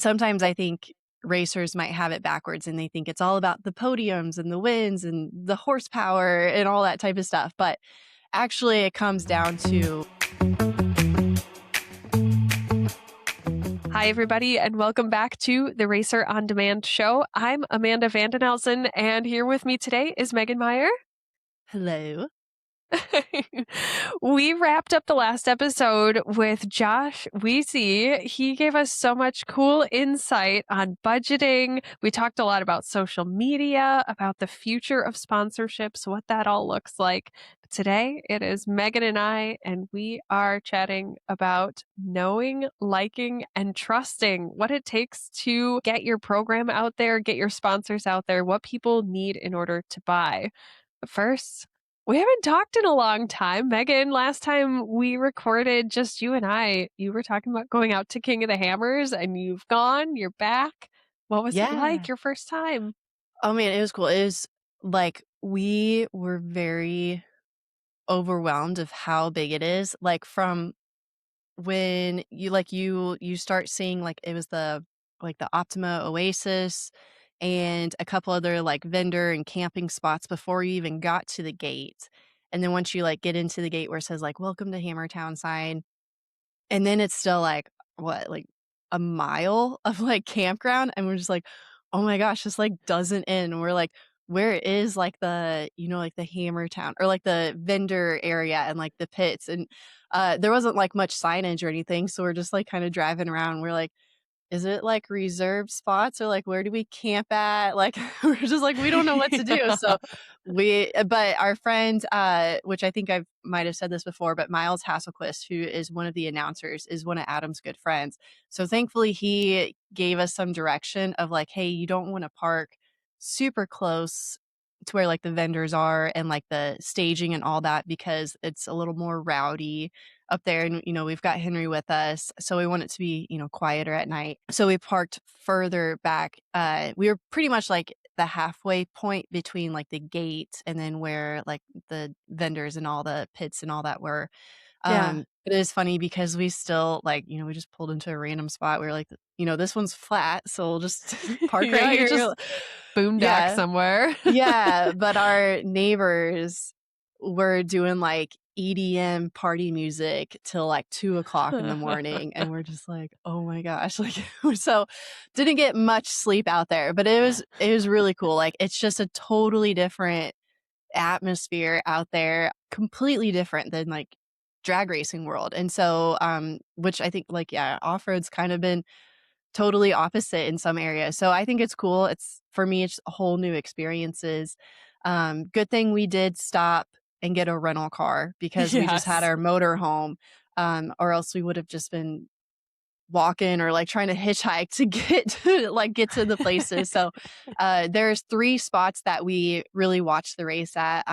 sometimes I think racers might have it backwards and they think it's all about the podiums and the wins and the horsepower and all that type of stuff. But actually, it comes down to Hi, everybody, and welcome back to the Racer on Demand show. I'm Amanda Vandenelson, and here with me today is Megan Meyer. hello. We wrapped up the last episode with Josh Weesey. He gave us so much cool insight on budgeting. We talked a lot about social media, about the future of sponsorships, what that all looks like. But today, it is Megan and I, and we are chatting about knowing, liking, and trusting what it takes to get your program out there, get your sponsors out there, what people need in order to buy. But first, we haven't talked in a long time. Megan, last time we recorded just you and I, you were talking about going out to King of the Hammers, and you're back. What was it Yeah. like your first time? Oh man, it was cool. It was like we were very overwhelmed of how big it is. Like from when you start seeing like it was the Optima Oasis and a couple other like vendor and camping spots before you even got to the gate. And then once you like get into the gate where it says like welcome to Hammertown sign, and then it's still like what, like a mile of like campground, and we're just like, oh my gosh, this like doesn't end. And we're like, where is like the like the Hammertown or like the vendor area and like the pits, and there wasn't like much signage or anything, so we're just like kind of driving around. We're like, is it like reserved spots or like where do we camp at? Like we're just like we don't know what to do. So but our friend, which I think I might have said this before, but Miles Hasselquist, who is one of the announcers, is one of Adam's good friends. So thankfully he gave us some direction of like, hey, you don't want to park super close to where like the vendors are and like the staging and all that, because it's a little more rowdy up there. And we've got Henry with us, so we want it to be quieter at night. So we parked further back. We were pretty much like the halfway point between like the gate and then where like the vendors and all the pits and all that were. Yeah. But it is funny because we still like we just pulled into a random spot. We were like, this one's flat, so we'll just park right Yeah, you here. just boondock Yeah. somewhere. Yeah, but our neighbors were doing like EDM party music till like 2 o'clock in the morning, and we're just like, oh my gosh, like so didn't get much sleep out there, but it was really cool. Like it's just a totally different atmosphere out there, completely different than like drag racing world. And so which I think like off-road's kind of been totally opposite in some areas. So I think it's cool. It's for me, it's a whole new experiences. Good thing we did stop and get a rental car because we just had Yes. our motor home, or else we would have just been walking or like trying to hitchhike to get to the places. So there's 3 spots that we really watched the race at.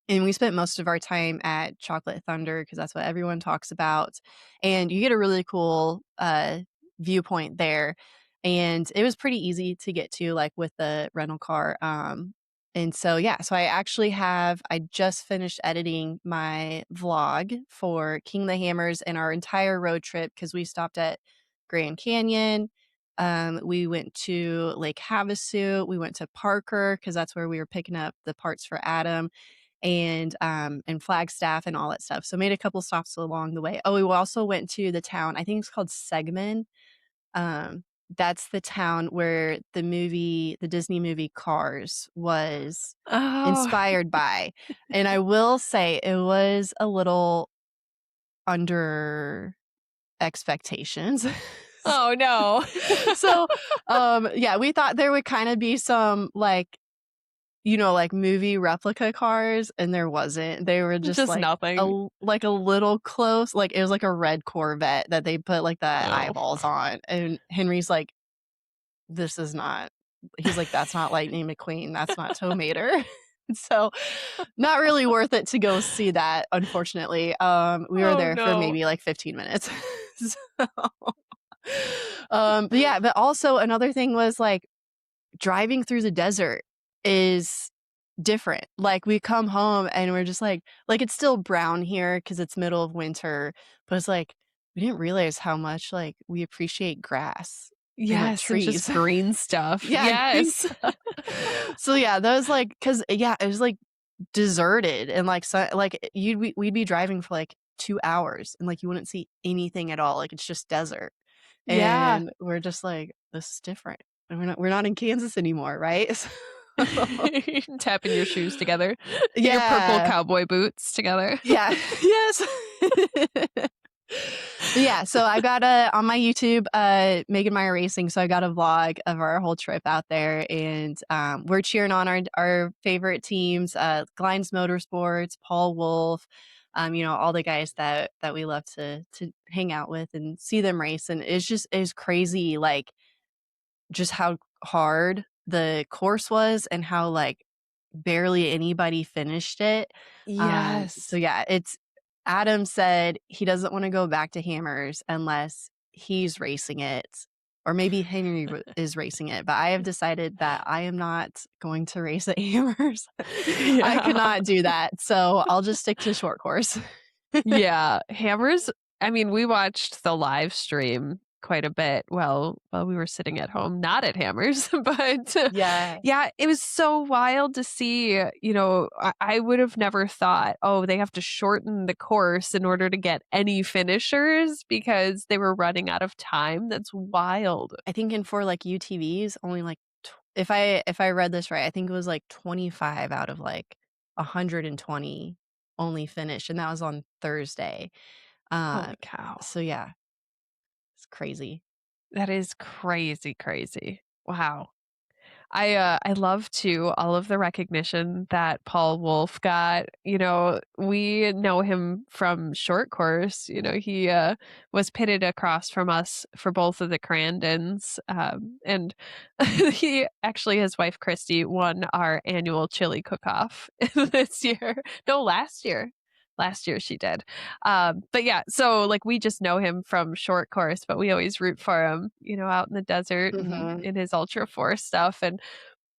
And we spent most of our time at Chocolate Thunder because that's what everyone talks about. And you get a really cool viewpoint there. And it was pretty easy to get to, like with the rental car. And so, so I just finished editing my vlog for King of the Hammers and our entire road trip because we stopped at Grand Canyon. We went to Lake Havasu. We went to Parker because that's where we were picking up the parts for Adam, and Flagstaff and all that stuff. So made a couple stops along the way. Oh, we also went to the town, I think it's called Segmen. That's the town where the Disney movie Cars was Oh. inspired by. And I will say it was a little under expectations. Oh, no. So, we thought there would kind of be some like like movie replica cars, and there wasn't. They were just like nothing. a little close. Like it was like a red Corvette that they put like the Oh. eyeballs on. And Henry's like, this is not. He's like, that's not Lightning McQueen. That's not Tow Mater. So not really worth it to go see that, unfortunately. We were Oh, there for no. maybe like 15 minutes. So, but also another thing was like driving through the desert is different. Like we come home and we're just like it's still brown here because it's middle of winter, but it's like we didn't realize how much like we appreciate grass and, like, Yes, and just trees. green stuff. Yeah, green Yes. stuff. So, yeah, those, like, cause yeah, it was, like, deserted and, like, so like, we'd be driving for, like, 2 hours, and, like, you wouldn't see anything at all, like, it's just desert, Yeah. and we're just like, "This is different, and we're not in Kansas anymore," right? So Tapping your shoes together, your purple yeah. cowboy boots together. Yeah. Yes. But yeah, so I got a on my YouTube, Megan Meyer Racing, so I got a vlog of our whole trip out there, and, we're cheering on our favorite teams, Glines Motorsports, Paul Wolf, all the guys that we love to hang out with and see them race, and it's crazy, like, just how hard the course was and how, like, barely anybody finished it. So Yes. yeah, it's Adam said he doesn't wanna go back to Hammers unless he's racing it, or maybe Henry is racing it, but I have decided that I am not going to race at Hammers. I Yeah. cannot do that, so I'll just stick to short course. Yeah, Hammers I mean, we watched the live stream quite a bit while we were sitting at home, not at Hammers, but, Yeah. yeah, it was so wild to see, I would have never thought, "Oh, they have to shorten the course in order to get any finishers because they were running out of time." That's wild. I think in for, like, UTVs, only, like, if I read this right, I think it was, like, 25 out of, like, 120 only finished, and that was on Thursday. Uh, Holy cow. so yeah, it's crazy. That is crazy, crazy. Wow. I love too all of the recognition that Paul Wolf got. We know him from short course. He was pitted across from us for both of the Crandons, and he actually his wife Christy won our annual chili cook-off this year. No, last year. Last year she did. But yeah, so like we just know him from short course, but we always root for him, out in the desert and Mhm, in his ultra force stuff. And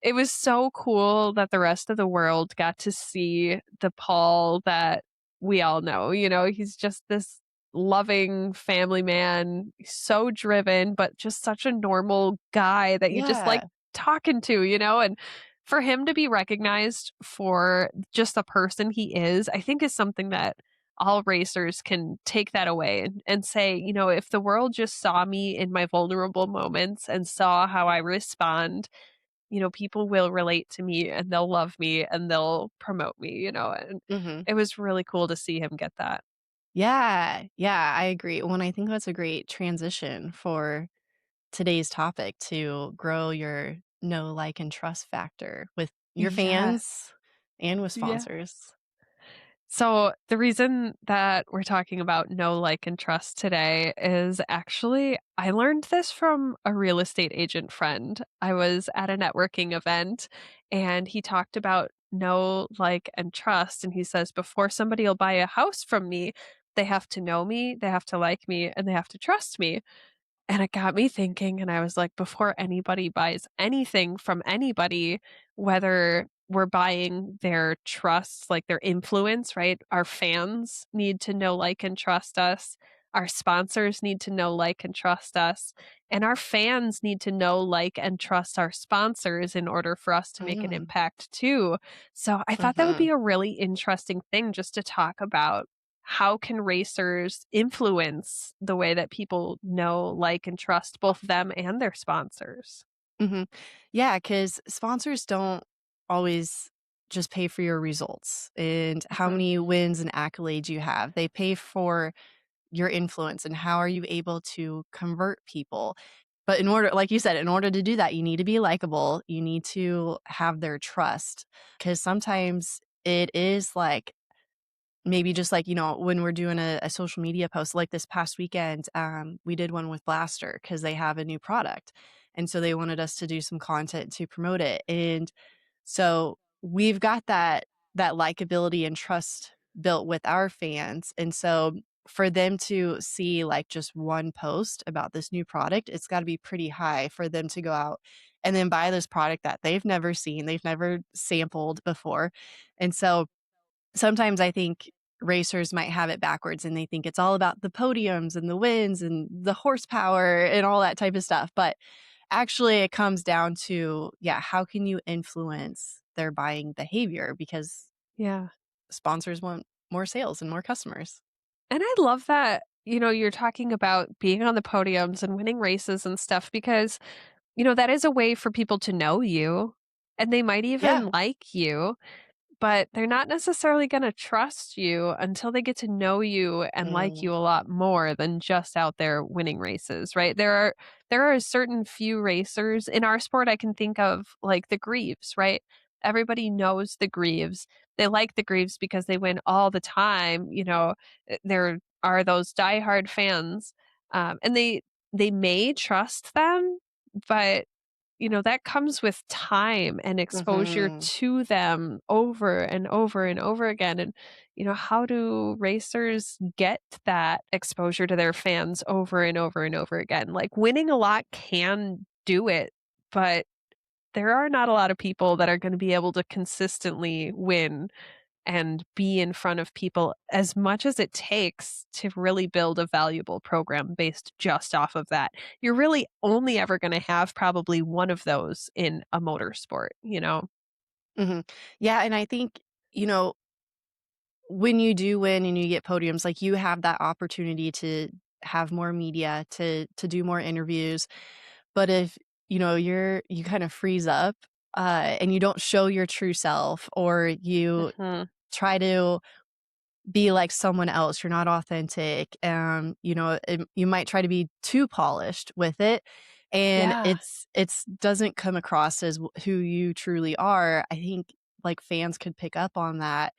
it was so cool that the rest of the world got to see the Paul that we all know. He's just this loving family man, so driven, but just such a normal guy that you just like yeah, talking to, and for him to be recognized for just the person he is, I think is something that all racers can take that away and say, if the world just saw me in my vulnerable moments and saw how I respond, people will relate to me and they'll love me and they'll promote me, and mhm. it was really cool to see him get that. Yeah, yeah, I agree. Well, and I think that's a great transition for today's topic to grow your know, like, and trust factor with your Yeah. fans and with Yeah. sponsors. So the reason that we're talking about know, like, and trust today is actually I learned this from a real estate agent friend. I was at a networking event and he talked about know, like, and trust. And he says, before somebody will buy a house from me, they have to know me, they have to like me, and they have to trust me. And it got me thinking, and I was like, before anybody buys anything from anybody, whether we're buying their trust, like their influence, right? Our fans need to know, like, and trust us. Our sponsors need to know, like, and trust us. And our fans need to know, like, and trust our sponsors in order for us to make an Mm, impact too. So I thought that would mhm, be a really interesting thing just to talk about how can racers influence the way that people know, like, and trust both them and their sponsors? mhm. Because sponsors don't always just pay for your results and how Uh-huh. many wins and accolades you have. They pay for your influence and how are you able to convert people. But in order like you said, in order to do that, you need to be likable, you need to have their trust. Because sometimes it is, like, maybe just, like, when we're doing a social media post, like this past weekend, we did one with Blaster because they have a new product, and so they wanted us to do some content to promote it, and so we've got that likability and trust built with our fans, and so for them to see, like, just one post about this new product, it's gotta be pretty high for them to go out and then buy this product that they've never seen, they've never sampled before, and so sometimes I think racers might have it backwards and they think it's all about the podiums and the wins and the horsepower and all that type of stuff. But actually, it comes down to, yeah, how can you influence their buying behavior? Because Yeah. sponsors want more sales and more customers. And I love that, you're talking about being on the podiums and winning races and stuff because, that is a way for people to know you and they might Yeah. even like you. But they're not necessarily gonna trust you until they get to know you and like Mm, you a lot more than just out there winning races, right? There are a certain few racers in our sport I can think of, like the Greaves, right? Everybody knows the Greaves. They like the Greaves because they win all the time, there are those diehard fans, and they may trust them, but that comes with time and exposure mhm, to them over and over and over again. And, how do racers get that exposure to their fans over and over and over again? Like winning a lot can do it, but there are not a lot of people that are going to be able to consistently win and be in front of people as much as it takes to really build a valuable program based just off of that. You're really only ever going to have probably one of those in a motorsport, you know? mhm. Yeah, and I think, you know, when you do win and you get podiums, like, you have that opportunity to have more media, to do more interviews, but if, you kind of freeze up, and you don't show your true self or you Mhm. try to be like someone else, you're not authentic, you might try to be too polished with it, and Yeah. it's doesn't come across as who you truly are. I think, like, fans could pick up on that,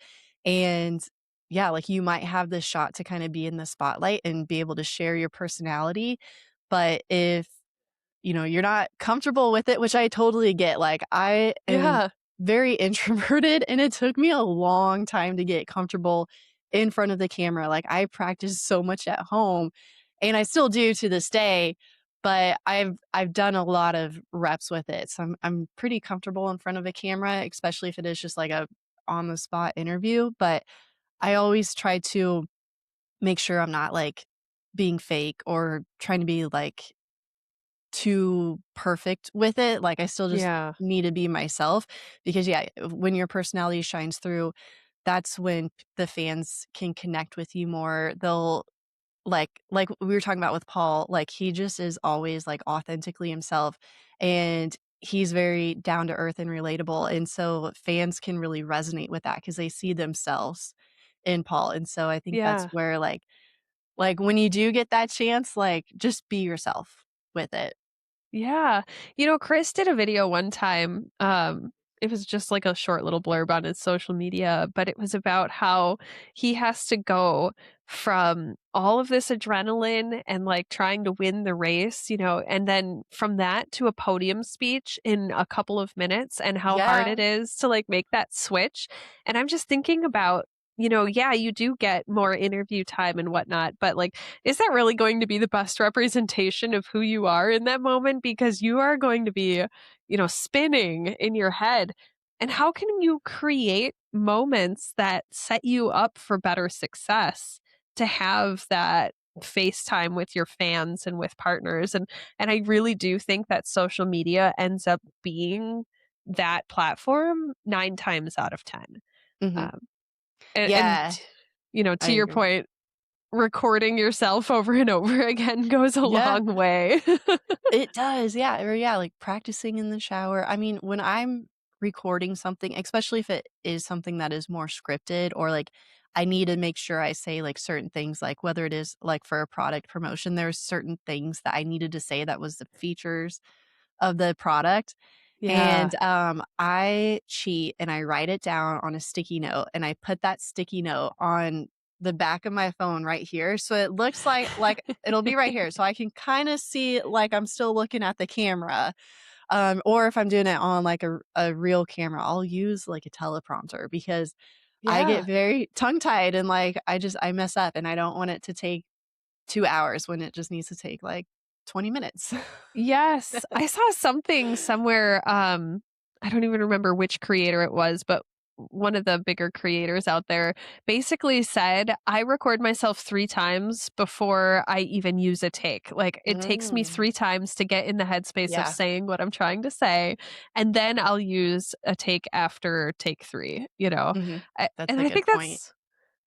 and, yeah, like, you might have this shot to kinda be in the spotlight and be able to share your personality, but if you're not comfortable with it, which I totally get. Like, I am Yeah. very introverted, and it took me a long time to get comfortable in front of the camera. Like, I practice so much at home, and I still do to this day, but I've done a lot of reps with it. So I'm pretty comfortable in front of a camera, especially if it is just like a on the spot interview, but I always try to make sure I'm not like being fake or trying to be like too perfect with it, like, I still just Yeah. need to be myself because, yeah, when your personality shines through, that's when the fans can connect with you more. They'll like we were talking about with Paul, like, he just is always, like, authentically himself, and he's very down to earth and relatable, and so fans can really resonate with that because they see themselves in Paul, and so I think that's Yeah. where, like, when you do get that chance, like, just be yourself with it. Yeah. Chris did a video one time. It was just like a short little blurb on his social media, but it was about how he has to go from all of this adrenaline and like trying to win the race, and then from that to a podium speech in a couple of minutes and how hard Yeah. it is to like make that switch. And I'm just thinking about, yeah, you do get more interview time and whatnot, but like, is that really going to be the best representation of who you are in that moment? Because you are going to be, spinning in your head. And how can you create moments that set you up for better success to have that FaceTime with your fans and with partners? And I really do think that social media ends up being that platform 9 times out of 10. Mhm. Um, and Yeah, I to your agree. point, recording yourself over and over again goes a Yeah, long way. it does, yeah, or yeah, like, practicing in the shower. I mean, when I'm recording something, especially if it is something that is more scripted or, like, I need to make sure I say, like, certain things, like, whether it is, like, for a product promotion, there's certain things that I needed to say that was the features of the product. Yeah. And, I cheat and I write it down on a sticky note, and I put that sticky note on the back of my phone right here, so it looks like it'll be right here, so I can kinda see, like, I'm still looking at the camera, or if I'm doing it on, like, a real camera, I'll use, like, a teleprompter because I get Yeah. very tongue-tied and, like, I mess up, and I don't want it to take 2 hours when it just needs to take, like, 20 minutes. Yes. I saw something somewhere, I don't even remember which creator it was, but one of the bigger creators out there, basically said, I record myself 3 times before I even use a take. Like, it takes me Mm. 3 times to get in the headspace of Yeah. saying what I'm trying to say, and then I'll use a take after take 3, you know? Mhm. That's And a I good think point. that's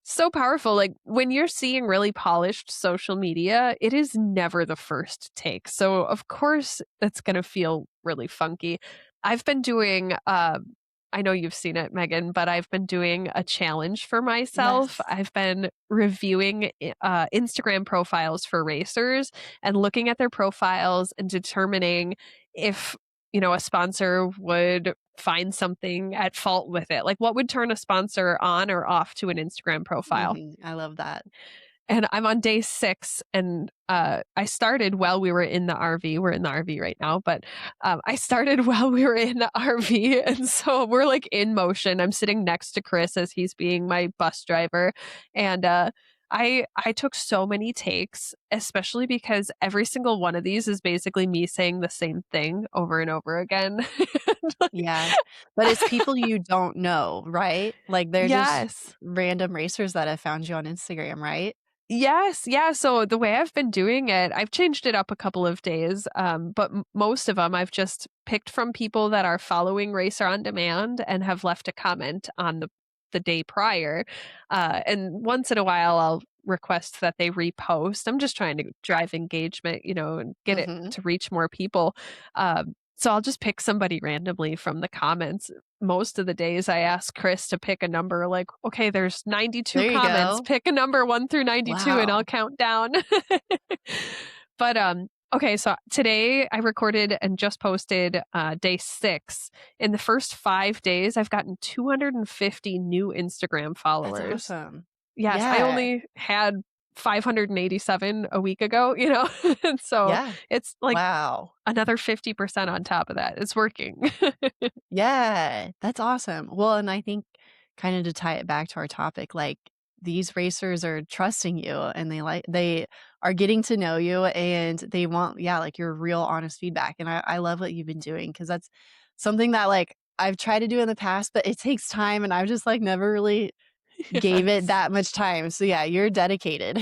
so powerful. Like, when you're seeing really polished social media, it is never the first take. So, of course, it's gonna feel really funky. I've been doing, I know you've seen it, Megan, but I've been doing a challenge for myself. Yes. I've been reviewing Instagram profiles for racers and looking at their profiles and determining if, a sponsor would find something at fault with it. Like, what would turn a sponsor on or off to an Instagram profile? Mhm. I love that. And I'm on day 6, and, I started while we were in the RV. We're in the RV right now, but, I started while we were in the RV, and so we're, like, in motion. I'm sitting next to Chris as he's being my bus driver, and, I took so many takes, especially because every single one of these is basically me saying the same thing over and over again. And, like Yeah. But it's people you don't know, right? Like, they're just Yes. random racers that have found you on Instagram, right? Yes, yeah, so the way I've been doing it, I've changed it up a couple of days, but most of them I've just picked from people that are following Racer on Demand and have left a comment on the day prior, and once in a while, I'll request that they repost. I'm just trying to drive engagement, and get it Mhm. to reach more people, so I'll just pick somebody randomly from the comments. Most of the days I ask Chris to pick a number like, "Okay, there's 92 There you comments, go. pick a number 1 through 92 and I'll Wow. count down." But, okay, so today I recorded and just posted, day 6. In the first 5 days, I've gotten 250 new Instagram That's followers. awesome. Yes, I Yeah. only had 587 a week ago, And so Yeah. it's like Wow. another 50% on top of that. It's working. Yeah, that's awesome. Well, and I think kinda to tie it back to our topic, like, these racers are trusting you and they are getting to know you and they want, yeah, like, your real honest feedback, and I love what you've been doing because that's something that, like, I've tried to do in the past, but it takes time and I've just, like, never really gave it Yes. that much time. So, yeah, you're dedicated.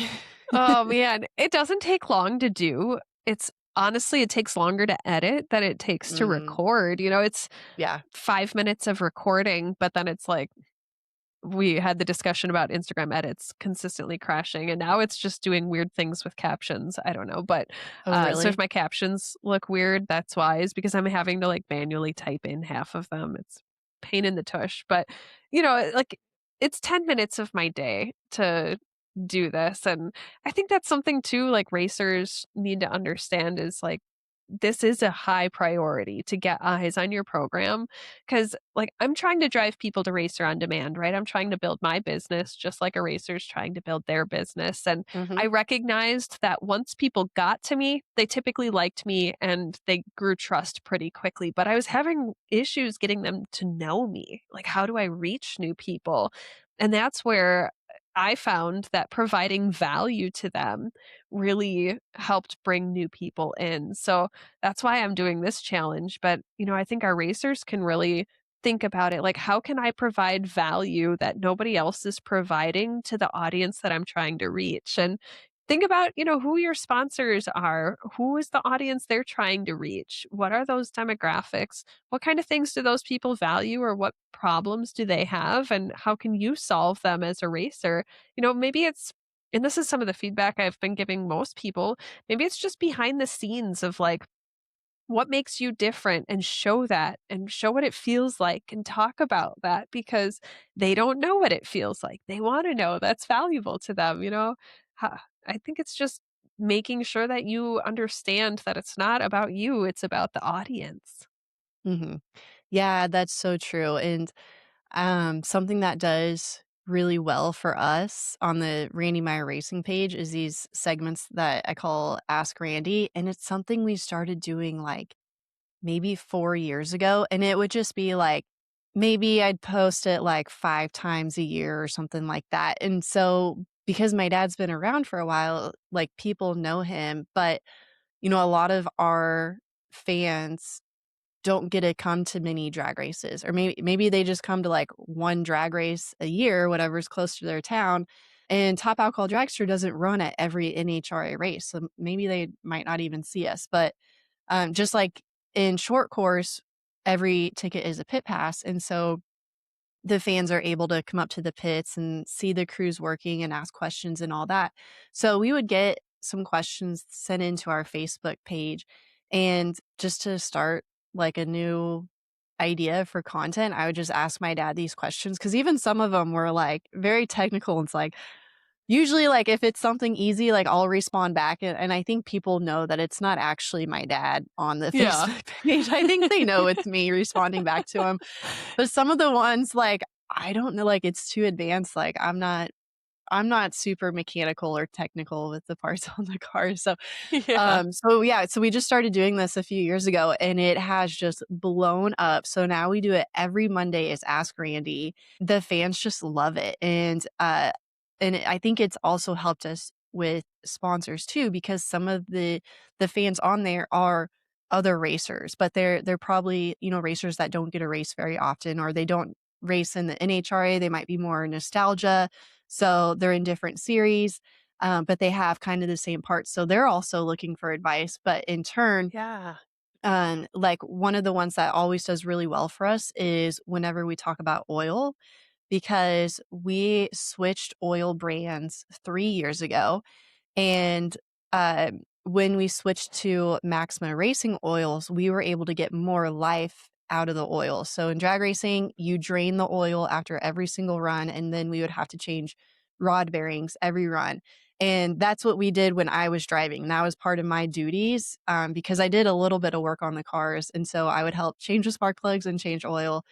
Oh, man, it doesn't take long to do. It's honestly, it takes longer to edit than it takes to Mm, record, it's yeah. 5 minutes of recording, but then it's like we had the discussion about Instagram edits consistently crashing, and now it's just doing weird things with captions. I don't know, but, Oh, so if really? my captions look weird, that's why, is because I'm having to, like, manually type in half of them. It's pain in the tush, but, like, it's 10 minutes of my day to do this, and I think that's something too, like, racers need to understand is, like, this is a high priority to get eyes on your program, because, like, I'm trying to drive people to Racer on Demand, right? I'm trying to build my business just like a racer's trying to build their business, and Mhm. I recognized that once people got to me, they typically liked me and they grew trust pretty quickly, but I was having issues getting them to know me. Like, how do I reach new people? And that's where I found that providing value to them really helped bring new people in. So that's why I'm doing this challenge. But, I think our racers can really think about it like, how can I provide value that nobody else is providing to the audience that I'm trying to reach? And think about, who your sponsors are. Who is the audience they're trying to reach? What are those demographics? What kind of things do those people value, or what problems do they have? And how can you solve them as a racer? Maybe it's, and this is some of the feedback I've been giving most people, maybe it's just behind the scenes of like, what makes you different, and show that and show what it feels like and talk about that, because they don't know what it feels like. They want to know. That's valuable to them. I think it's just making sure that you understand that it's not about you, it's about the audience. Mhm. Yeah, that's so true, and something that does really well for us on the Randy Meyer Racing page is these segments that I call Ask Randy, and it's something we started doing, like, maybe 4 years ago, and it would just be, like, maybe I'd post it, like, 5 times a year or something like that, and so, because my dad's been around for a while, like, people know him, but, a lot of our fans don't get to come to many drag races, or maybe they just come to, like, 1 drag race a year, whatever's close to their town, and Top Alcohol Dragster doesn't run at every NHRA race, so maybe they might not even see us, but, just like in short course, every ticket is a pit pass, and so the fans are able to come up to the pits and see the crews working and ask questions and all that. So we would get some questions sent into our Facebook page. And just to start like a new idea for content, I would just ask my dad these questions because even some of them were like very technical. It's like, usually, like, if it's something easy, like, I'll respond back, and I think people know that it's not actually my dad on the Yeah. Facebook page. I think they know it's me responding back to him. But some of the ones, like, I don't know, like, it's too advanced, like, I'm not super mechanical or technical with the parts on the car, so Yeah. yeah, so we just started doing this a few years ago, and it has just blown up. So now we do it every Monday is Ask Randy. The fans just love it, and I think it's also helped us with sponsors too, because some of the fans on there are other racers, but they're probably, racers that don't get a race very often, or they don't race in the NHRA, they might be more nostalgia, so they're in different series, but they have kind of the same parts. So they're also looking for advice. But in turn, Yeah. like one of the ones that always does really well for us is whenever we talk about oil, because we switched oil brands 3 years ago. And, when we switched to Maxima racing oils, we were able to get more life out of the oil. So in drag racing, you drain the oil after every single run, and then we would have to change rod bearings every run. And that's what we did when I was driving. And that was part of my duties, because I did a little bit of work on the cars. And so I would help change the spark plugs and change oil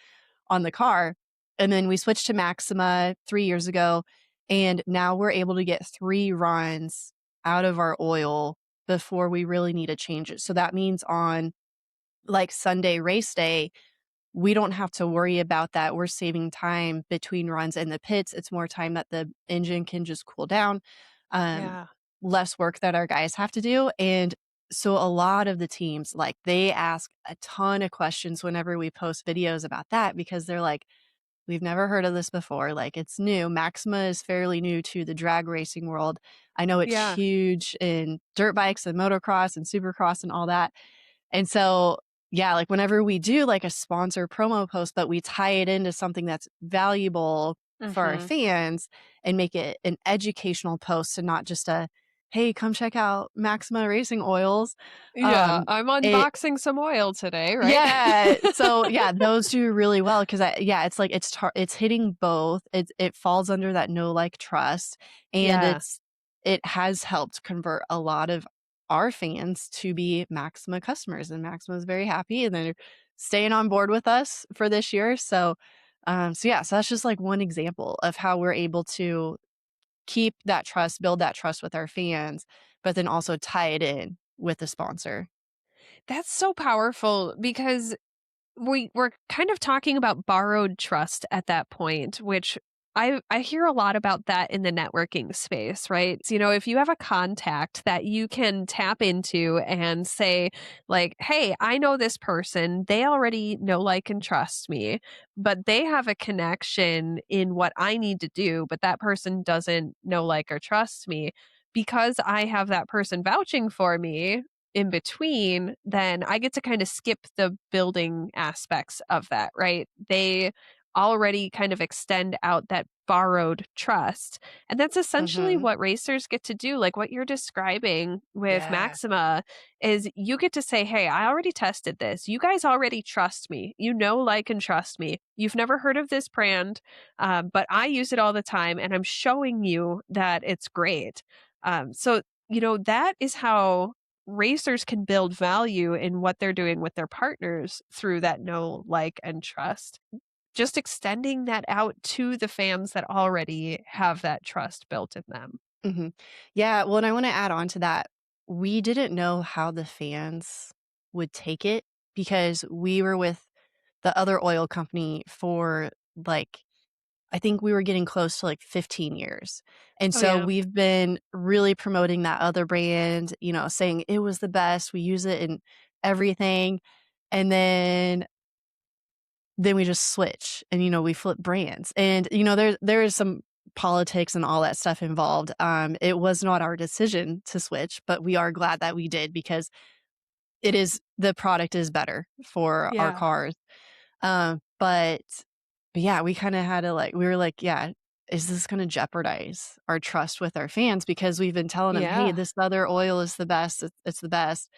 on the car. And then we switched to Maxima 3 years ago, and now we're able to get 3 runs out of our oil before we really need to change it. So that means on, like, Sunday race day, we don't have to worry about that. We're saving time between runs in the pits. It's more time that the engine can just cool down, um, Yeah. less work that our guys have to do, and so a lot of the teams, like, they ask a ton of questions whenever we post videos about that because they're like, "We've never heard of this before, like, it's new." Maxima is fairly new to the drag racing world. I know it's Yeah. huge in dirt bikes and motocross and supercross and all that, and so, yeah, like, whenever we do, like, a sponsor promo post, but we tie it into something that's valuable for our Mhm. fans and make it an educational post and not just a, "Hey, come check out Maxima Racing Oils," Yeah, I'm it unboxing some oil today, right? yeah, so, yeah, those do really well 'cause yeah, it's like it's hitting both. It falls under that know, like, trust, and Yeah. it has helped convert a lot of our fans to be Maxima customers, and Maxima is very happy, and they're staying on board with us for this year, yeah, so that's just, like, one example of how we're able to keep that trust, build that trust with our fans, but then also tie it in with the sponsor. That's so powerful because we're kind of talking about borrowed trust at that point, which I hear a lot about that in the networking space, right? So, if you have a contact that you can tap into and say, like, hey, I know this person, they already know, like, and trust me, but they have a connection in what I need to do, but that person doesn't know, like, or trust me. Because I have that person vouching for me, in between, then I get to kind of skip the building aspects of that, right? They already kind of extend out that borrowed trust. And that's essentially Mhm. what racers get to do. Like what you're describing with Yeah. Maxima is you get to say, hey, I already tested this. You guys already trust me. You know, like, and trust me. You've never heard of this brand, but I use it all the time and I'm showing you that it's great. That is how racers can build value in what they're doing with their partners through that know, like, and trust. Just extending that out to the fans that already have that trust built in them. Mhm. Yeah, well, and I wanna add on to that. We didn't know how the fans would take it because we were with the other oil company for, like, I think we were getting close to, like, 15 years. And Oh, so yeah. we've been really promoting that other brand, saying it was the best, we use it in everything. and then we just switch and, we flip brands. And, there is some politics and all that stuff involved. It was not our decision to switch, but we are glad that we did because the product is better for our Yeah. cars. But yeah, we kinda had to, we were like, "Yeah, is this gonna jeopardize our trust with our fans?" Because we've been telling them, "Hey, Yeah. this other oil is the best, it's the best."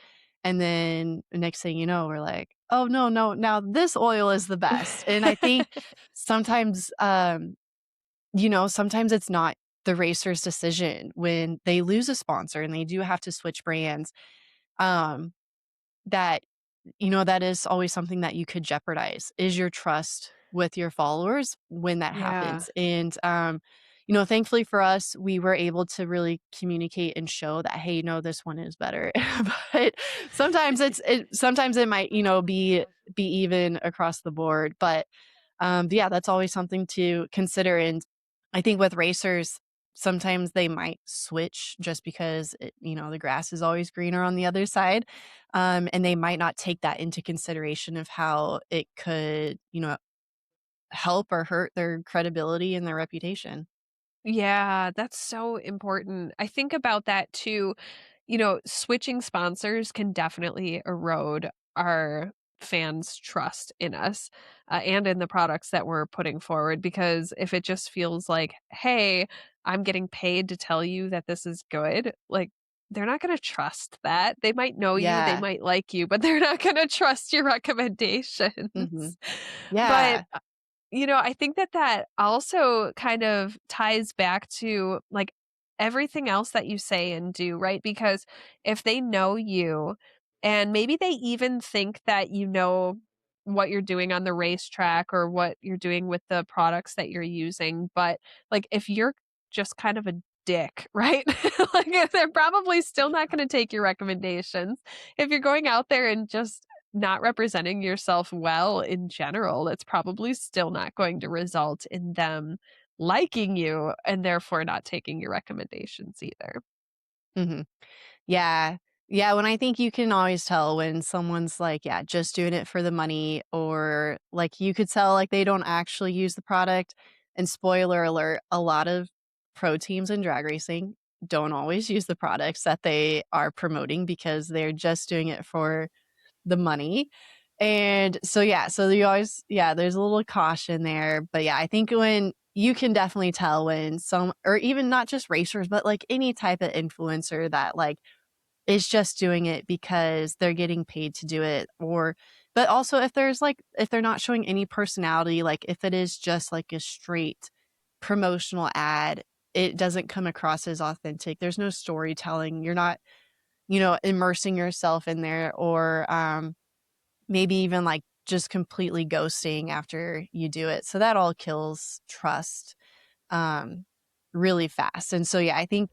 And then the next thing you know, we're like, "Oh, no, no, now this oil is the best." And I think sometimes, sometimes it's not the racer's decision when they lose a sponsor and they do have to switch brands, um, that that is always something that you could jeopardize, is your trust with your followers when that Yeah. happens. And, thankfully for us, we were able to really communicate and show that, "Hey, no, this one is better." But sometimes it might, be even across the board. But yeah, that's always something to consider. And I think with racers, sometimes they might switch just because the grass is always greener on the other side. And they might not take that into consideration of how it could, help or hurt their credibility and their reputation. Yeah, that's so important. I think about that too. Switching sponsors can definitely erode our fans' trust in us and in the products that we're putting forward. Because if it just feels like, hey, I'm getting paid to tell you that this is good, like, they're not going to trust that. They might know you, they Yeah. might like you, but they're not going to trust your Hmm. recommendations. But Yeah. I think that that also kind of ties back to, like, everything else that you say and do, right? Because if they know you and maybe they even think that you know what you're doing on the racetrack or what you're doing with the products that you're using, but, like, if you're just kind of a dick, right? Like, they're probably still not gonna take your recommendations. If you're going out there and just not representing yourself well in general, it's probably still not going to result in them liking you and therefore not taking your recommendations either. Hmm. Yeah. Yeah, when I think you can always tell when someone's like, yeah, just doing it for the money, or like you could tell like they don't actually use the product. And spoiler alert, a lot of pro teams in drag racing don't always use the products that they are promoting because they're just doing it for the money. And so yeah, so you always there's a little caution there. But yeah, I think when you can definitely tell when some, or even not just racers, but like any type of influencer that like is just doing it because they're getting paid to do it. Or but also if there's like, if they're not showing any personality, like if it is just like a straight promotional ad, it doesn't come across as authentic. There's no storytelling. You're not, immersing yourself in there. Or maybe even like just completely ghosting after you do it. So that all kills trust um really fast. And so yeah, I think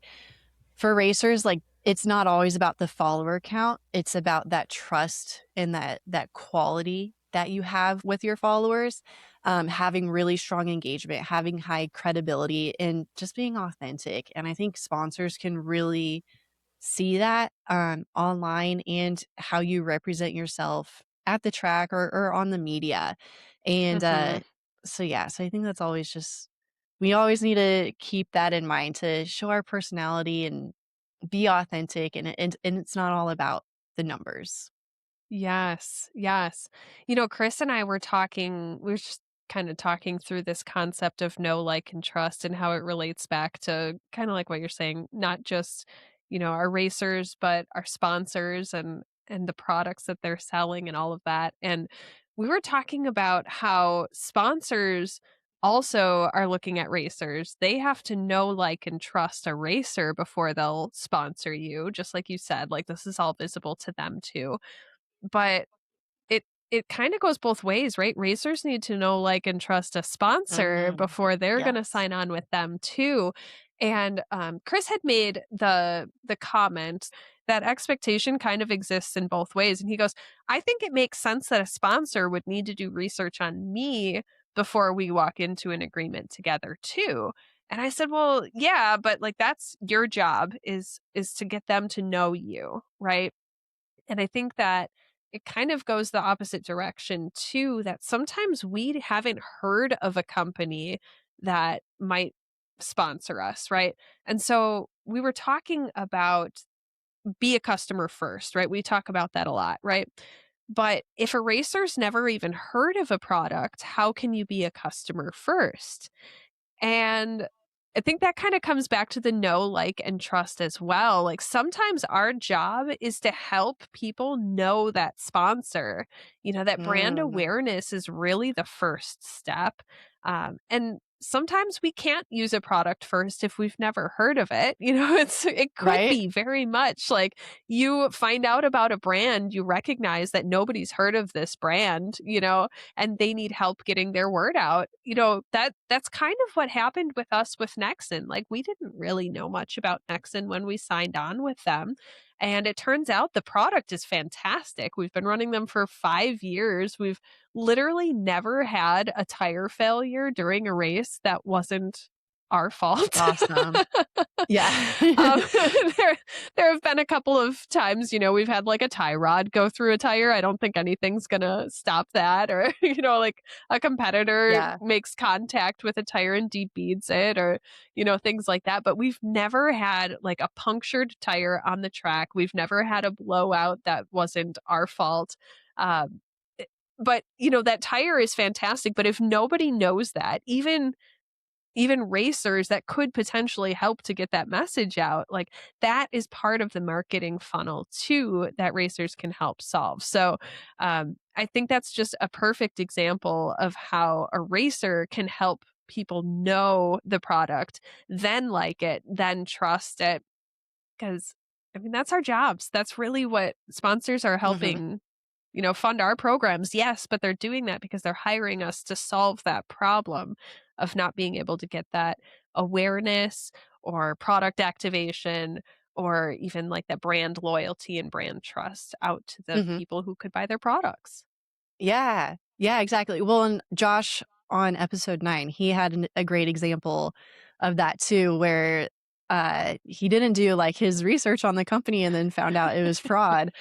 for racers, like, it's not always about the follower count. It's about that trust and that quality that you have with your followers, having really strong engagement, having high credibility, and just being authentic. And I think sponsors can really see that online and how you represent yourself at the track or on the media. And Mhm. so yeah, so I think that's always just, we always need to keep that in mind to show our personality and be authentic. And it's not all about the numbers. Yes, yes. Chris and I were talking, we were just kind of talking through this concept of know, like, and trust and how it relates back to kind of like what you're saying, not just, our racers, but our sponsors and the products that they're selling and all of that. And we were talking about how sponsors also are looking at racers. They have to know, like, and trust a racer before they'll sponsor you, just like you said, like, this is all visible to them too. But it kinda goes both ways, right? Racers need to know, like, and trust a sponsor Mm, before they're gonna yes. sign on with them too. And, Chris had made the comment that expectation kind of exists in both ways, and he goes, "I think it makes sense that a sponsor would need to do research on me before we walk into an agreement together too." And I said, "Well, yeah, but, like, that's your job is to get them to know you, right?" And I think that it kind of goes the opposite direction too, that sometimes we haven't heard of a company that might sponsor us, right? And so we were talking about be a customer first, right? We talk about that a lot, right? But if a racer's never even heard of a product, how can you be a customer first? And I think that kind of comes back to the know, like, and trust as well. Like sometimes our job is to help people know that sponsor, that brand Mm, awareness is really the first step. And sometimes we can't use a product first if we've never heard of it. It could right? be very much like you find out about a brand, you recognize that nobody's heard of this brand, and they need help getting their word out. That's kind of what happened with us with Nexon. Like we didn't really know much about Nexon when we signed on with them. And it turns out the product is fantastic. We've been running them for 5 years. We've literally never had a tire failure during a race that wasn't our fault. Awesome. Yeah. Um, there there have been a couple of times, we've had like a tie rod go through a tire. I don't think anything's gonna stop that, or like a competitor Yeah. makes contact with a tire and deep beads it, or things like that. But we've never had like a punctured tire on the track. We've never had a blowout that wasn't our fault. Um, but that tire is fantastic. But if nobody knows that, even racers that could potentially help to get that message out, like that is part of the marketing funnel too that racers can help solve. So I think that's just a perfect example of how a racer can help people know the product, then like it, then trust it. Because I mean, that's our jobs. That's really what sponsors are Mhm. helping, fund our programs. Yes, but they're doing that because they're hiring us to solve that problem of not being able to get that awareness or product activation or even like that brand loyalty and brand trust out to the Mhm. people who could buy their products. Yeah. Yeah, exactly. Well, and Josh on episode 9, he had a great example of that too, where, he didn't do, like, his research on the company and then found out it was fraud.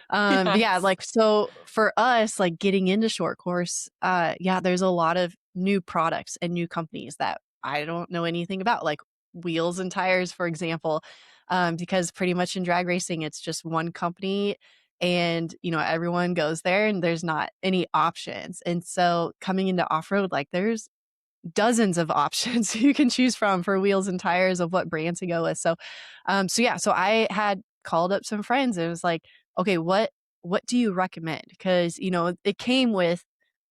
But yeah, Yes. like, so for us, like, getting into short course, yeah, there's a lot of new products and new companies that I don't know anything about, like wheels and tires, for example, because pretty much in drag racing, it's just one company and everyone goes there and there's not any options. And so coming into off-road, like there's dozens of options you can choose from for wheels and tires of what brand to go with. So yeah, so I had called up some friends and it was like, okay, what do you recommend? Because it came with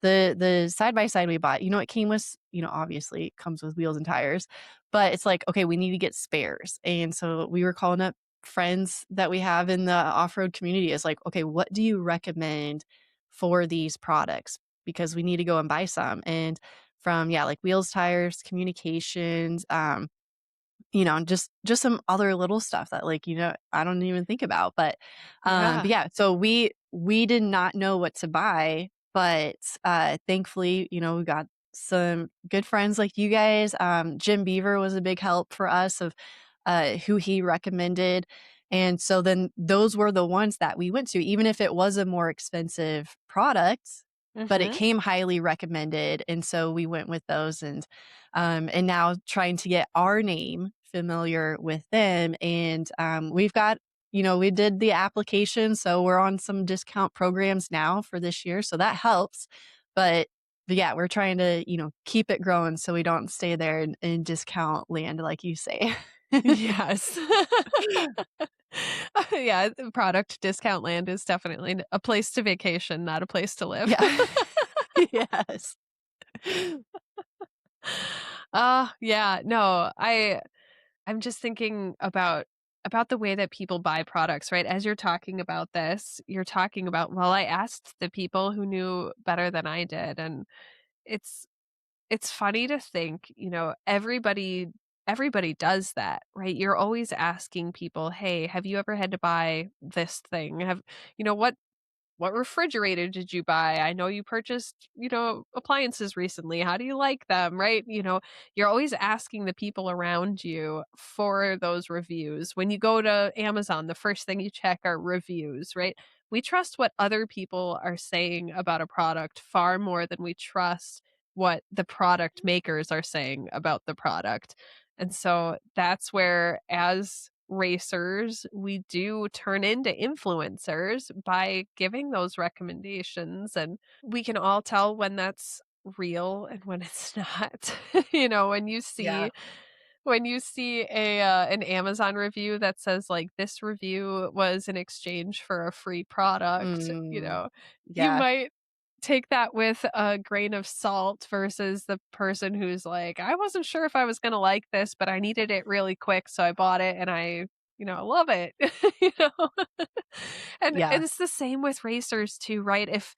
the side by side we bought. It came with obviously it comes with wheels and tires, but it's like okay, we need to get spares, and so we were calling up friends that we have in the off road community. Is like, okay, what do you recommend for these products? Because we need to go and buy some and from yeah, like wheels, tires, communications, just some other little stuff that like, I don't even think about. But Yeah. yeah, so we did not know what to buy, but thankfully, we got some good friends like you guys. Jim Beaver was a big help for us of who he recommended. And so then those were the ones that we went to, even if it was a more expensive product, but it Hmm. came highly recommended. And so we went with those and now trying to get our name familiar with them. And we've got, we did the application. So we're on some discount programs now for this year. So that helps. But yeah, we're trying to, keep it growing so we don't stay there in discount land, like you say. Yes. Yeah, the product discount land is definitely a place to vacation, not a place to live. Yeah. Yes. Yeah, no, I'm just thinking about the way that people buy products, right? As you're talking about this, you're talking about, well, I asked the people who knew better than I did, and it's it's funny to think, everybody does that, right? You're always asking people, "Hey, have you ever had to buy this thing? What refrigerator did you buy? I know you purchased, appliances recently. How do you like them?" Right? You're always asking the people around you for those reviews. When you go to Amazon, the first thing you check are reviews, right? we trust what other people are saying about a product far more than we trust what the product makers are saying about the product. And so that's where, as racers, we do turn into influencers by giving those recommendations. And we can all tell when that's real and when it's not. When you Yeah. see an Amazon review that says, like, "This review was in exchange for a free product," Mm. you Yeah. might take that with a grain of salt versus the person who's like, "I wasn't sure if I was gonna like this, but I needed it really quick, so I bought it and I love it." You know? And Yeah. it's the same with racers too, right? If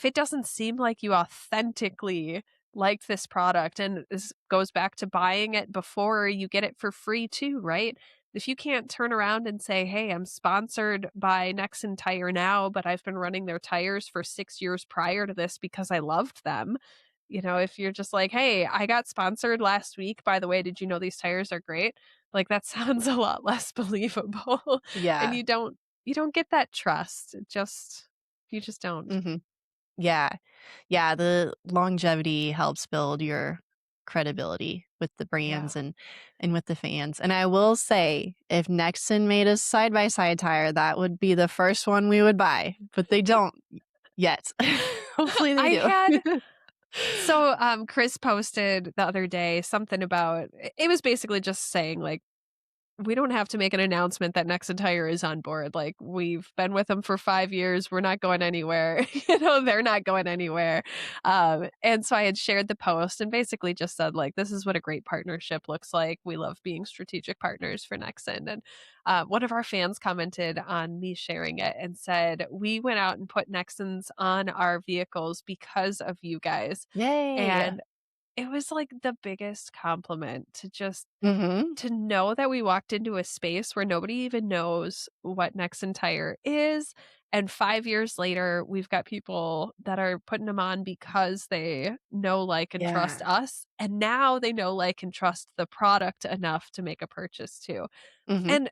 it doesn't seem like you authentically liked this product, and this goes back to buying it before you get it for free too, right? If you can't turn around and say, "Hey, I'm sponsored by Nexen Tire now, but I've been running their tires for 6 years prior to this because I loved them." If you're just like, "Hey, I got sponsored last week. By the way, did you know these tires are great?" Like, that sounds a lot less believable, and Yeah. you don't get that trust. You just don't. Mhm. Yeah. Yeah, the longevity helps build your credibility with the Yeah. brands and with the fans, and I will say, if Nexon made a side-by-side tire, that would be the first one we would buy, but they don't yet. Hopefully they I do. had So, Chris posted the other day something about it was basically just saying, like, we don't have to make an announcement that Nexa Tire is on board. Like, we've been with them for 5 years. We're not going anywhere. They're not going anywhere. And so I had shared the post and basically just said, like, this is what a great partnership looks like. We love being strategic partners for Nexen. And one of our fans commented on me sharing it and said, we went out and put Nexens on our vehicles because of you guys. Yay. And it was like the biggest compliment Mhm. to know that we walked into a space where nobody even knows what Nexen Tire is, and 5 years later, we've got people that are putting them on because they know, like, and trust Yeah. us, and now they know, like, and trust the product enough to make a purchase too. Mhm. And,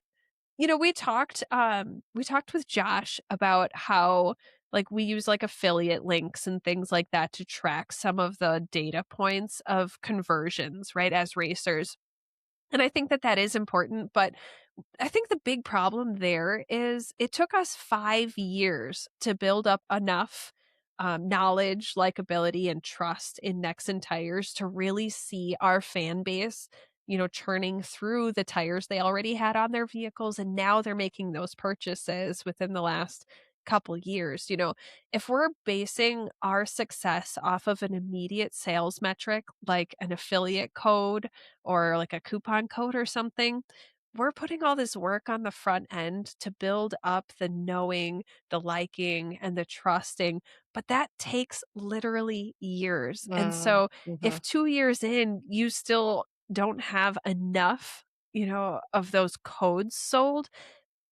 we talked with Josh about how, like, we use, like, affiliate links and things like that to track some of the data points of conversions, right, as racers. And I think that that is important, but I think the big problem there is it took us 5 years to build up enough, knowledge, likability, and trust in Nexen tires to really see our fan base, churning through the tires they already had on their vehicles, and now they're making those purchases within the last couple years. If we're basing our success off of an immediate sales metric, like an affiliate code or like a coupon code or something, we're putting all this work on the front end to build up the knowing, the liking, and the trusting, but that takes literally years. And Mm. so if Mhm. 2 years in, you still don't have enough, of those codes sold,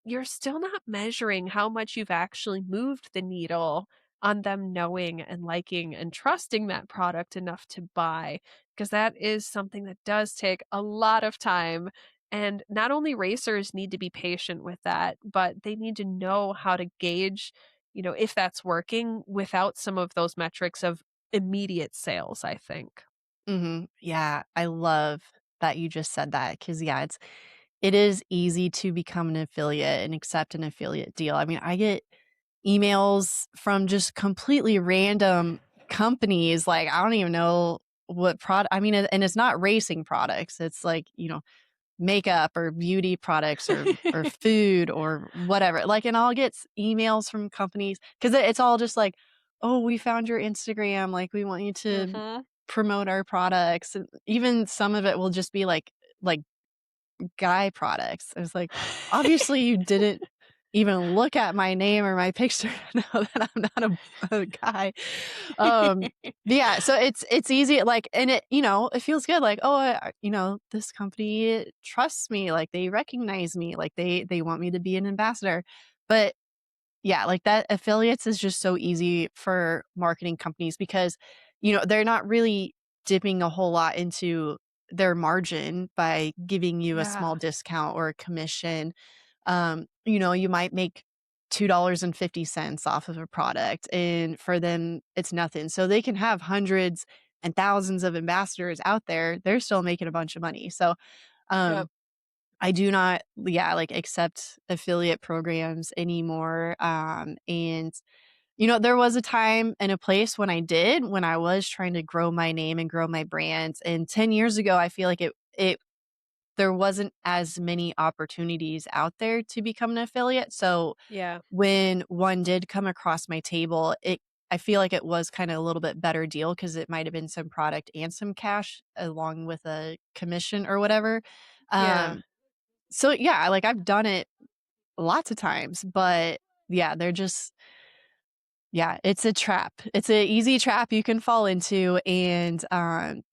you're still not measuring how much you've actually moved the needle on them knowing and liking and trusting that product enough to buy, because that is something that does take a lot of time. And not only racers need to be patient with that, but they need to know how to gauge, if that's working without some of those metrics of immediate sales, I think. Mhm. Yeah, I love that you just said that because yeah, it is easy to become an affiliate and accept an affiliate deal. I mean, I get emails from just completely random companies, like, I don't even know what product. I mean, and it's not racing products. It's like, makeup or beauty products or food or whatever. Like, and I'll get emails from companies because it's all just like, "Oh, we found your Instagram, like, we want you to Mhm. promote our products." And even some of it will just be like guy products. I was like, obviously you didn't even look at my name or my picture to know that I'm not a guy. Yeah, so it's easy, like, and it feels good, like, oh, this company trusts me, like they recognize me, like they want me to be an ambassador. But yeah, like that affiliates is just so easy for marketing companies because, they're not really dipping a whole lot into their margin by giving you a small Yeah. discount or a commission. You might make $2.50 off of a product, and for them, it's nothing. So they can have hundreds and thousands of ambassadors out there, they're still making a bunch of money. So, Yep. um, I do not, yeah, like, accept affiliate programs anymore, and, there was a time and a place when I did, when I was trying to grow my name and grow my brand, and 10 years ago, I feel like it there wasn't as many opportunities out there to become an affiliate, so Yeah. when one did come across my table, I feel like it was kinda a little bit better deal because it might have been some product and some cash along with a commission or whatever. Yeah. Um, so yeah, like, I've done it lots of times, but yeah, they're just yeah, it's a trap. It's a easy trap you can fall into, and,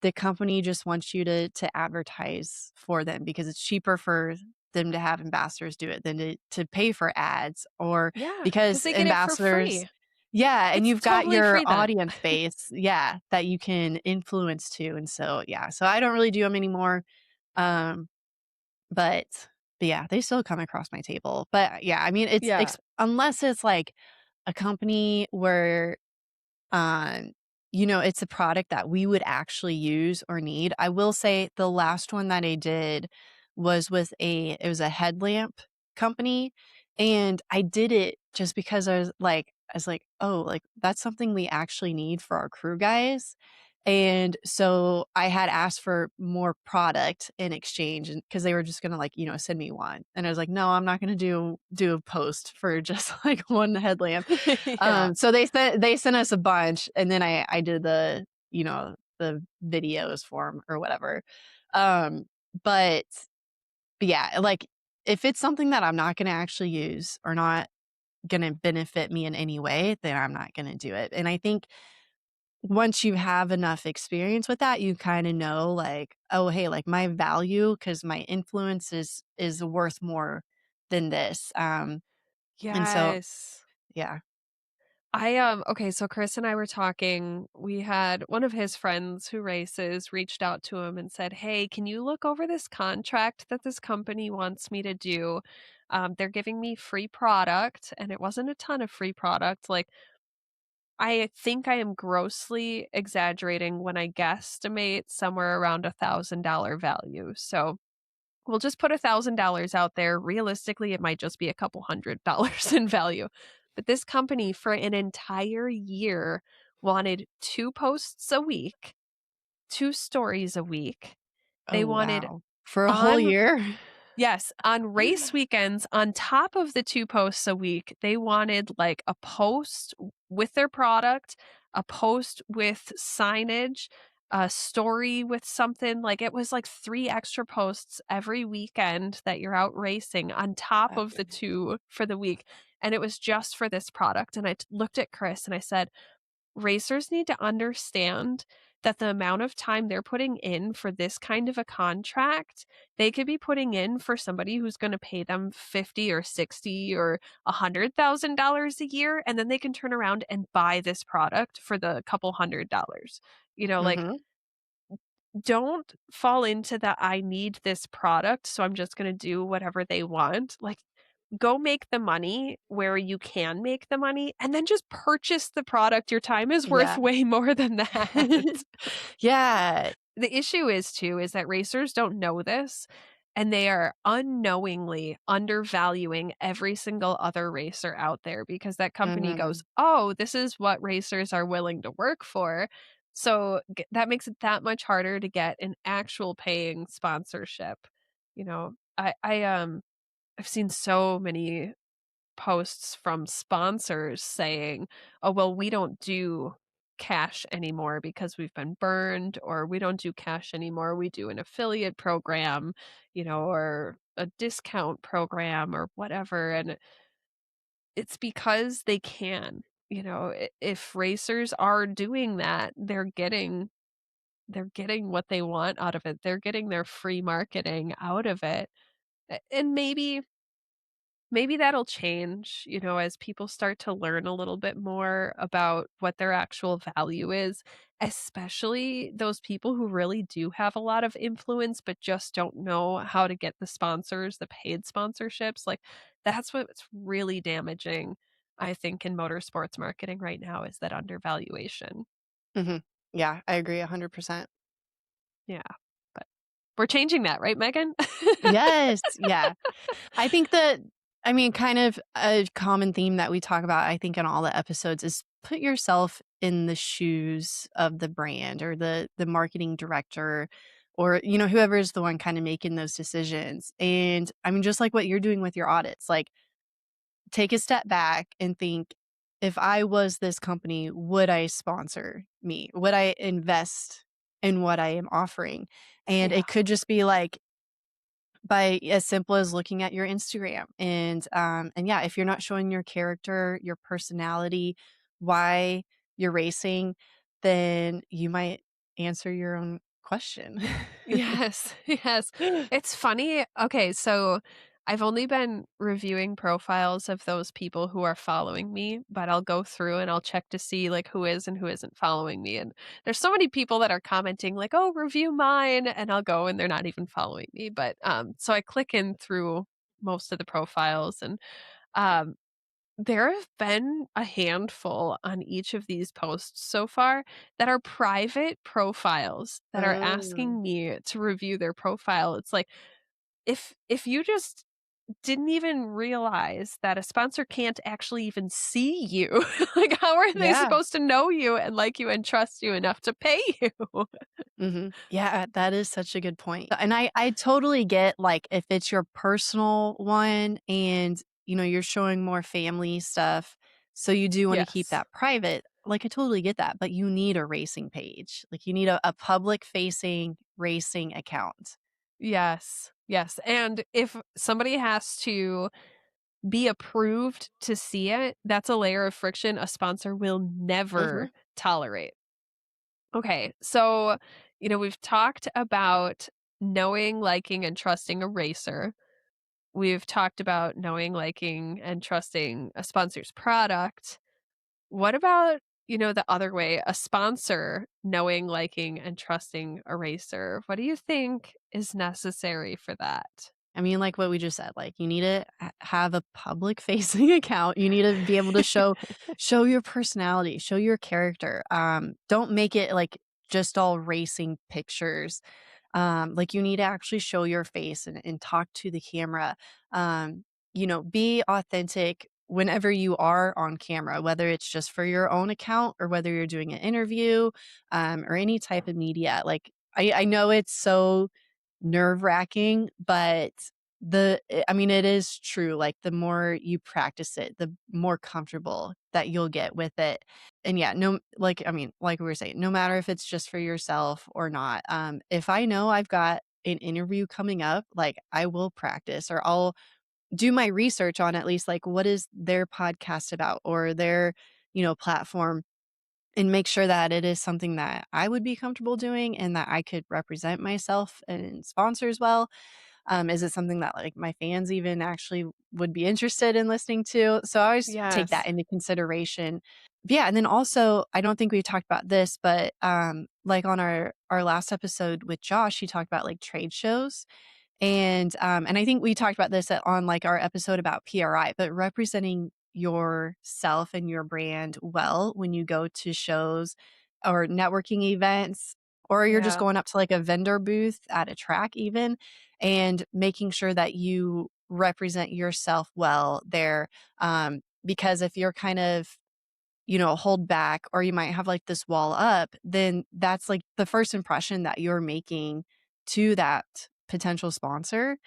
the company just wants you to advertise for them because it's cheaper for them to have ambassadors do it than to pay for ads, or Yeah, because because they get it for ambassadors free. yeah, and It's you've got totally your free then. audience base, yeah, that you can influence too, and so, yeah, so I don't really do them anymore, um, but but yeah, they still come across my table, but, yeah, I mean, Yeah. it's unless it's, like, a company where it's a product that we would actually use or need. I will say the last one that I did was with it was a headlamp company, and I did it just because I was like, "Oh, like, that's something we actually need for our crew guys." And so I had asked for more product in exchange, and because they were just gonna, like, send me one. And I was like, "No, I'm not gonna do a post for just, like, one headlamp." Yeah. So they sent us a bunch, and then I did the videos for 'em or whatever. Um, but but yeah, like, if it's something that I'm not gonna actually use or not gonna benefit me in any way, then I'm not gonna do it. And I think once you have enough experience with that, you kinda know, like, "Oh, hey, like, my value, because my influence is worth more than this." And so Yes. yeah. Okay, so Chris and I were talking. We had one of his friends who races reached out to him and said, "Hey, can you look over this contract that this company wants me to do? They're giving me free product, and it wasn't a ton of free product. Like, I think I am grossly exaggerating when I guesstimate somewhere around $1,000 value. So we'll just put $1,000 out there. Realistically, it might just be a couple $100 in value. But this company for an entire year wanted 2 posts a week, 2 stories a week. They Oh, wanted wow. For a whole on year? Yes, on race weekends, on top of the 2 posts a week, they wanted, like, a post with their product, a post with signage, a story with something, like, it was, like, 3 extra posts every weekend that you're out racing on top of the Okay. 2 for the week, and it was just for this product, and looked at Chris and I said, racers need to understand that the amount of time they're putting in for this kind of a contract, they could be putting in for somebody who's gonna pay them 50 or 60 or $100,000 a year, and then they can turn around and buy this product for the couple $100. Like, Mhm. don't fall into the "I need this product, so I'm just gonna do whatever they want." Like, go make the money where you can make the money, and then just purchase the product. Your time is worth Yeah. way more than that. Yeah. The issue is too, is that racers don't know this, and they are unknowingly undervaluing every single other racer out there because that company goes, Mhm. "Oh, this is what racers are willing to work for." So, that makes it that much harder to get an actual paying sponsorship. I've seen so many posts from sponsors saying, "Oh, well, we don't do cash anymore because we've been burned," or "We don't do cash anymore. We do an affiliate program, or a discount program or whatever." And it's because they can. If racers are doing that, they're getting what they want out of it. They're getting their free marketing out of it. And maybe maybe that'll change, as people start to learn a little bit more about what their actual value is, especially those people who really do have a lot of influence but just don't know how to get the sponsors, the paid sponsorships. Like that's what's really damaging, I think, in motorsports marketing right now is that undervaluation. Mhm. Yeah, I agree 100%. Yeah. But we're changing that, right, Megan? Yes, yeah. I think that I mean, kind of a common theme that we talk about, I think, in all the episodes is put yourself in the shoes of the brand or the marketing director or, whoever is the one kinda making those decisions. And, I mean, just like what you're doing with your audits, like, take a step back and think, "If I was this company, would I sponsor me? Would I invest in what I am offering?" And Yeah. it could just be, like, by as simple as looking at your Instagram and yeah, if you're not showing your character, your personality, why you're racing, then you might answer your own question. Yes, yes. It's funny. Okay, so I've only been reviewing profiles of those people who are following me, but I'll go through and I'll check to see like who is and who isn't following me. And there's so many people that are commenting like, "Oh, review mine," and I'll go and they're not even following me. But so I click in through most of the profiles and um there have been a handful on each of these posts so far that are private profiles that are Oh, asking me to review their profile. It's like, if you just didn't even realize that a sponsor can't actually even see you, like, how are they yeah. supposed to know you and like you and trust you enough to pay you? Mhm. Yeah, that is such a good point. And I totally get, like, if it's your personal one and, you're showing more family stuff, so you do wanna keep Yes. that private, like, I totally get that, but you need a racing page. Like, you need a public-facing racing account. Yes. Yes. And if somebody has to be approved to see it, that's a layer of friction a sponsor will Mhm. never tolerate. Okay, so, we've talked about knowing, liking, and trusting a racer. We've talked about knowing, liking, and trusting a sponsor's product. What about, the other way, a sponsor knowing, liking, and trusting a racer? What do you think is necessary for that? I mean, like what we just said, like, you need to have a public facing account. You need to be able to show your personality, show your character. Don't make it like just all racing pictures. Like you need to actually show your face and talk to the camera. Be authentic whenever you are on camera, whether it's just for your own account or whether you're doing an interview, or any type of media. Like I know it's so nerve-wracking, but I mean, it is true, like, the more you practice it, the more comfortable that you'll get with it, and yeah, no like, I mean, like we were saying, no matter if it's just for yourself or not, if I know I've got an interview coming up, like, I will practice or I'll do my research on at least, like, what is their podcast about or their, platform, and make sure that it is something that I would be comfortable doing and that I could represent myself and sponsors well. Is it something that, like, my fans even actually would be interested in listening to? So I always take that Yes. into consideration. Yeah, and then also, I don't think we talked about this, but, like, on our last episode with Josh, he talked about, like, trade shows, and I think we talked about this on, like, our episode about PRI, but representing yourself and your brand well when you go to shows or networking events, or you're just Yeah. going up to, like, a vendor booth at a track even, and making sure that you represent yourself well there, because if you're kind of, hold back or you might have, like, this wall up, then that's, like, the first impression that you're making to that potential sponsor,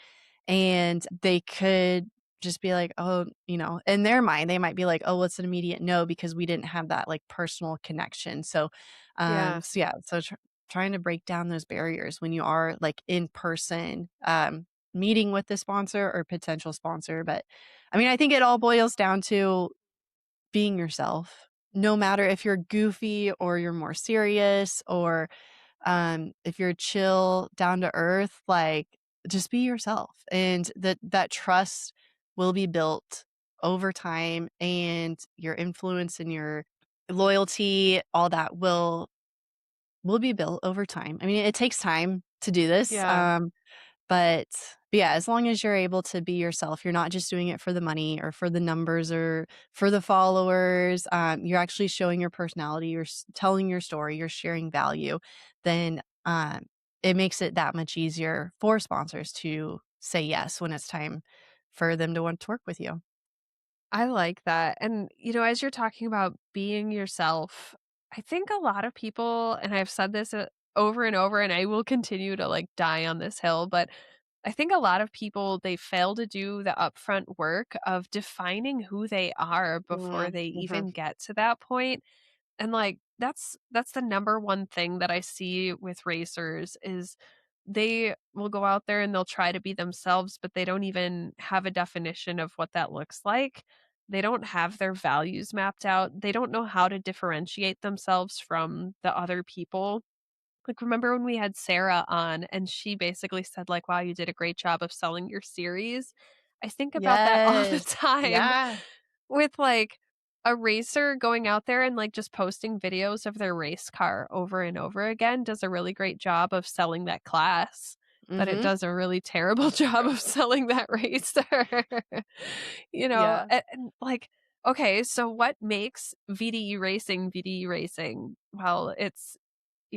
and they could just be like, "Oh," in their mind, they might be like, "Oh, well, it's an immediate no because we didn't have that, like, personal connection." So, Yeah. yeah, so trying to break down those barriers when you are, like, in person, meeting with the sponsor or potential sponsor, but, I mean, I think it all boils down to being yourself, no matter if you're goofy or you're more serious or, if you're chill, down to earth, like, just be yourself, and that trust will be built over time, and your influence and your loyalty, all that will be built over time. I mean, it takes time to do this, Yeah. but yeah, as long as you're able to be yourself, you're not just doing it for the money or for the numbers or for the followers, you're actually showing your personality, you're telling your story, you're sharing value, then it makes it that much easier for sponsors to say yes when it's time for them to want to work with you. I like that. And, as you're talking about being yourself, I think a lot of people, and I've said this over and over, and I will continue to like die on this hill, but I think a lot of people, they fail to do the upfront work of defining who they are before they Mhm. even get to that point. And, like, that's the number one thing that I see with racers is they will go out there and they'll try to be themselves, but they don't even have a definition of what that looks like. They don't have their values mapped out. They don't know how to differentiate themselves from the other people. Like, remember when we had Sarah on and she basically said, like, "Wow, you did a great job of selling your series." I think about that all the Yes. time Yeah. with, like, a racer going out there and, like, just posting videos of their race car over and over again does a really great job of selling that class, but it Mhm. does a really terrible job of selling that racer. Yeah. Like, okay, so what makes VDE racing VDE racing? Well, it's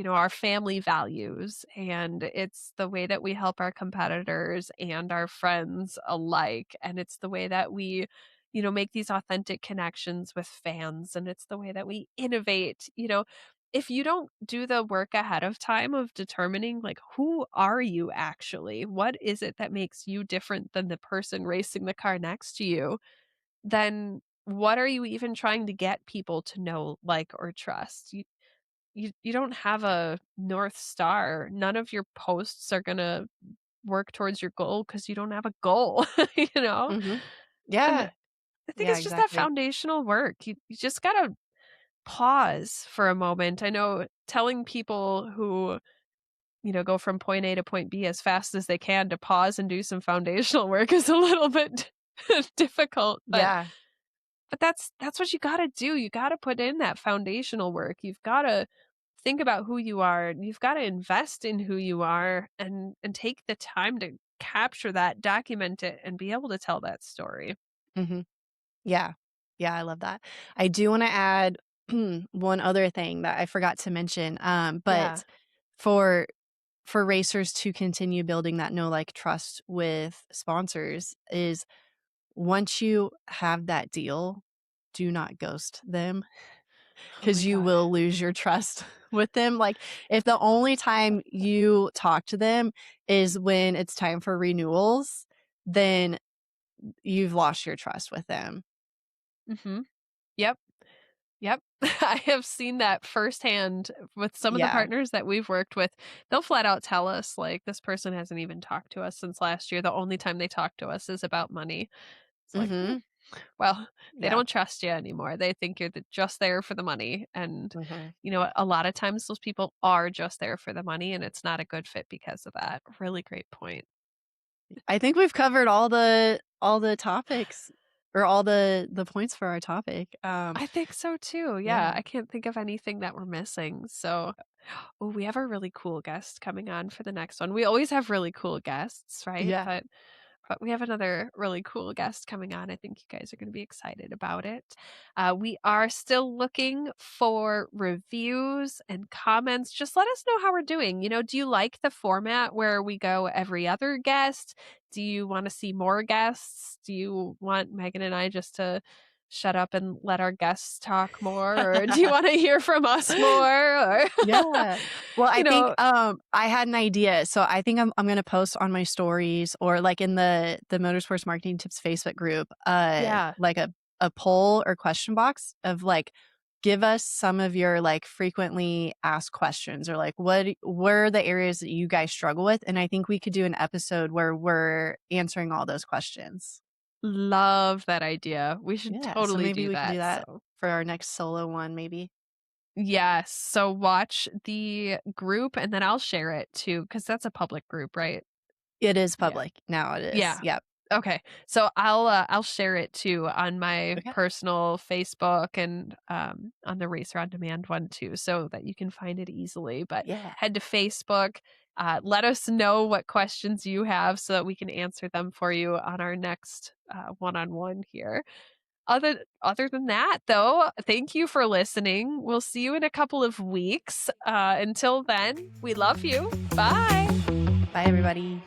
our family values, and it's the way that we help our competitors and our friends alike. And it's the way that we, make these authentic connections with fans. And it's the way that we innovate. If you don't do the work ahead of time of determining, like, who are you actually? What is it that makes you different than the person racing the car next to you? Then what are you even trying to get people to know, like, or trust? You don't have a North Star. None of your posts are gonna work towards your goal because you don't have a goal, you know? Mhm. And Yeah. I think Yeah, it's just that exactly. foundational work. You just gotta pause for a moment. I know telling people who, go from point A to point B as fast as they can to pause and do some foundational work is a little bit difficult, but Yeah. that's what you gotta do. You gotta put in that foundational work. You've gotta think about who you are, and you've gotta invest in who you are and take the time to capture that, document it, and be able to tell that story. Mhm. Yeah. Yeah, I love that. I do wanna add one other thing that I forgot to mention, Yeah. but for for racers to continue building that know, like, trust with sponsors is once you have that deal, do not ghost them. Oh my 'Cause you god. will lose your trust with them, like, if the only time you talk to them is when it's time for renewals, then you've lost your trust with them. Mhm. Yep. Yep. I have seen that firsthand with some of the Yeah. partners that we've worked with. They'll flat out tell us, like, "This person hasn't even talked to us since last year. The only time they talk to us is about money." It's like, Mhm. well, they Yeah. don't trust you anymore. They think you're just there for the money. And, Mhm. a lot of times those people are just there for the money, and it's not a good fit because of that. Really great point. I think we've covered all the topics or all the points for our topic. I think so too. Yeah. Yeah. I can't think of anything that we're missing. So, oh, we have a really cool guest coming on for the next one. We always have really cool guests, right? Yeah. But we have another really cool guest coming on. I think you guys are going to be excited about it. We are still looking for reviews and comments. Just let us know how we're doing. Do you like the format where we go every other guest? Do you want to see more guests? Do you want Megan and I just to shut up and let our guests talk more? Or do you want to hear from us more? Or, Yeah. Well, I you think, know, I had an idea. So I think I'm gonna post on my stories or, like, in the Motorsports Marketing Tips Facebook group, yeah. like a poll or question box of, like, give us some of your, like, frequently asked questions or, like, where are the areas that you guys struggle with? And I think we could do an episode where we're answering all those questions. Love that idea. We should Yeah, so totally maybe do we can do that. that So, for our next solo one, maybe. yes. So watch the group and then I'll share it too, because that's a public group, right? It is Yeah. public. Now it is. Yeah. Yep. Okay. So I'll share it too on my Okay. personal Facebook and on the Racer on Demand one too, so that you can find it easily. But Yeah. head to Facebook. Let us know what questions you have so that we can answer them for you on our next one-on-one here. Other than that, though, thank you for listening. We'll see you in a couple of weeks. Until then, we love you. Bye. Bye, everybody.